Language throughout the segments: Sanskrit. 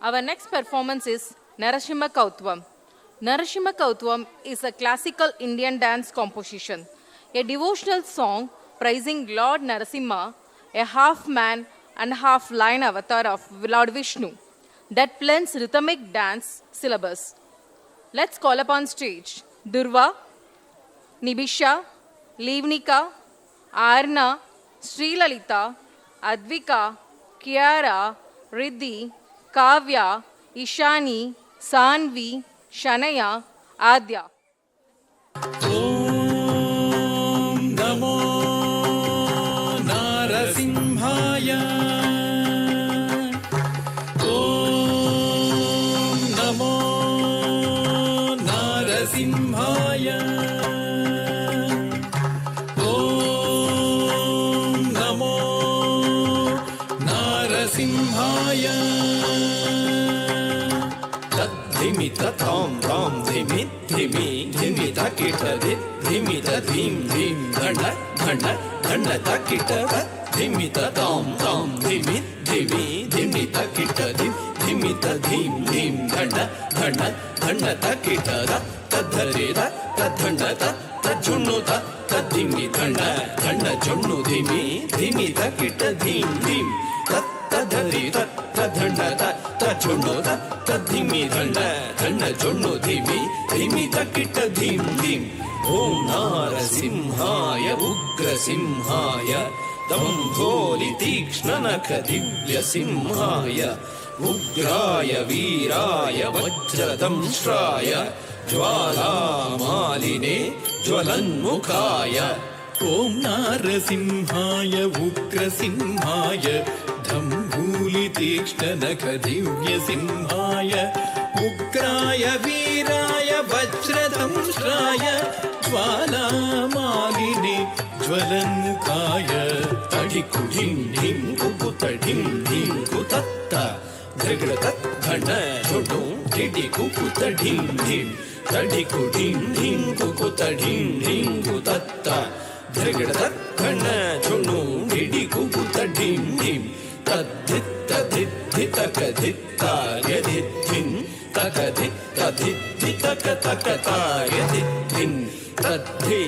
Our next performance is Narasimha Kautvam. Narasimha Kautvam is a classical Indian dance composition, a devotional song praising Lord Narasimha, a half man and half lion avatar of Lord Vishnu that blends rhythmic dance syllabus. Let's call upon stage Durva, Nibisha, Livnika, Arna, Srilalita, Advika, Kiara, Riddhi, Kavya, Ishani, Sanvi, Shanaya, Adya. Om Namo Narasimhaya. Om Namo Narasimhaya. Om Namo Narasimhaya. Dhimi ta tham tham dhimi dhimi dhimi ta kita dhimi ta dhim dhim dhanda dhanda dhanda ta kita dhimi ta tham tham dhimi dhimi dhimi ta kita dhimi ta dhim dhim dhanda dhanda dhanda ta kita ta dhare ta dhanda ta junnu ta dhimi dhanda dhanda junnu dhimi dhimi ta kita dhim dhim ta dhare ta dhanda ta junnu ta dhimi dhanda dhanda junnu dhimi dhimi ta kita dhim dhim. Om Narasimhaya Ugrasimhaya Dambholi Tikshnanaka Divya Simhaya Ugraya Viraya Vajradamshraya Jwala Maline Jwalanmukhaya. Om Narasimhaya Ugrasimhaya Dambholi Tikshnanaka Divya Simhaya Ugraya Viraya Vajradamshraya Jwala Maline Jwalanmukhaya. Tadiku dhim dhim kukuta dhim dhim kutatta Dhagdatat dhana chodu dhidi kukuta dhim dhim. Tadiku dhim dhim kukuta dhim dhim kutatta Dhagdatat dhana chodu dhidi kukuta dhim dhim. Tadhitta dhitta kadhitta yadhithin takadhitta dhitta takata yadhithin. Tadhi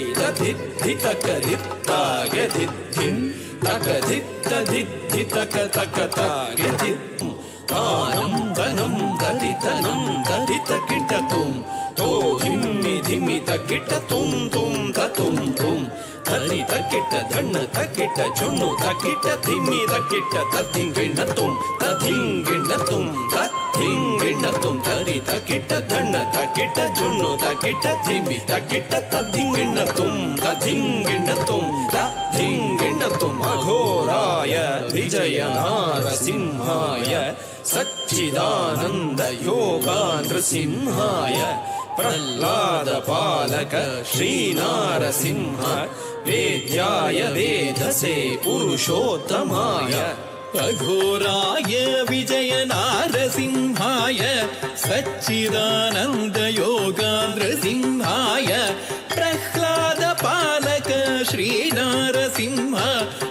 dhitta kadhitta yadhithin takadhitta dhitta takata yadhithin. Tanam dhanam daditanam daditakitatum to dhimmi dhimmi takitatum tum tatum tum. Tadi takita dhanna takita junnu takita dhimmi takita tadhinginatum tadhinginatum tadhinginatum. Tadi takita dhanna takita junnu takita dhimmi takita tadhinginatum tadhinginatum tadhinginatum. Aghoraya Vijaya Narasimhaya Satchidananda Yoga Nrasimhaya Prahlada Palaka Shri Narasimha Vedyaya Vedase Purushottamaya. Aghoraya Vijaya Narasimhaya Satchidananda Yoga Nrasimhaya Prahlada Palaka Shri Narasimha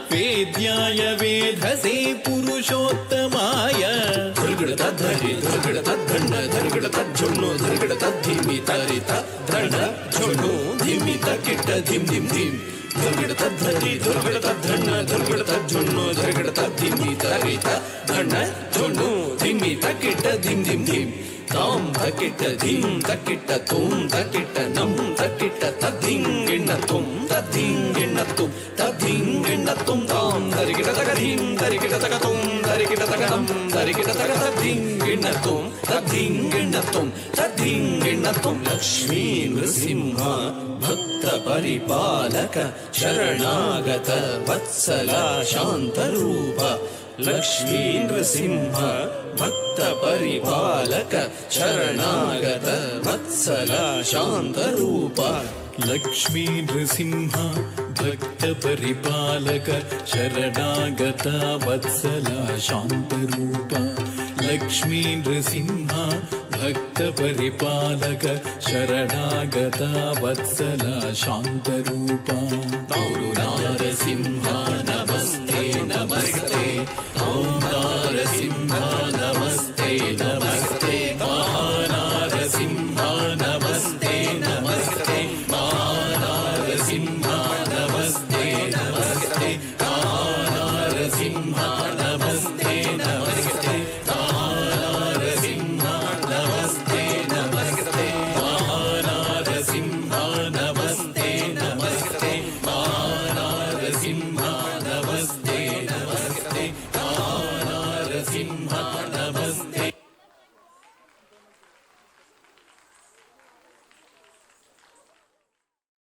Vedyaya Vedase Purushottamaya. Dhargada dhari dhargada dhanna dhargada junnu dhargada dhimi tarita dhana junnu dhimi takita dhim dhim dhim. Dhargada dhari dhargada dhanna dhargada junnu dhargada dhimi tarita dhana junnu dhimi takita dhim dhim dhim. Tam takita dhim takita tum takita nam takita tadhinginatum tadhinginatum tadhinginatum. Tam dhargada tagadhim dhargada tagatum dhargada tagadam dhargada tagadhinginatum tadhinginatum tadhinginatum. Lakshmi Nrasimha Bhakta Paripalaka Sharanagata Vatsala Shantarupa. Lakshmi Nrasimha Bhakta Paripalaka Sharanagata Vatsala Shantarupa. Lakshmi Nrasimha Bhakta Paripalaka Sharanagata Vatsala Shantarupa. Lakshmi Nrasimha Bhakta Paripalaka Sharanagata Vatsala Shantarupa. Guru Narasimha Namaste Namaste Om Narasimha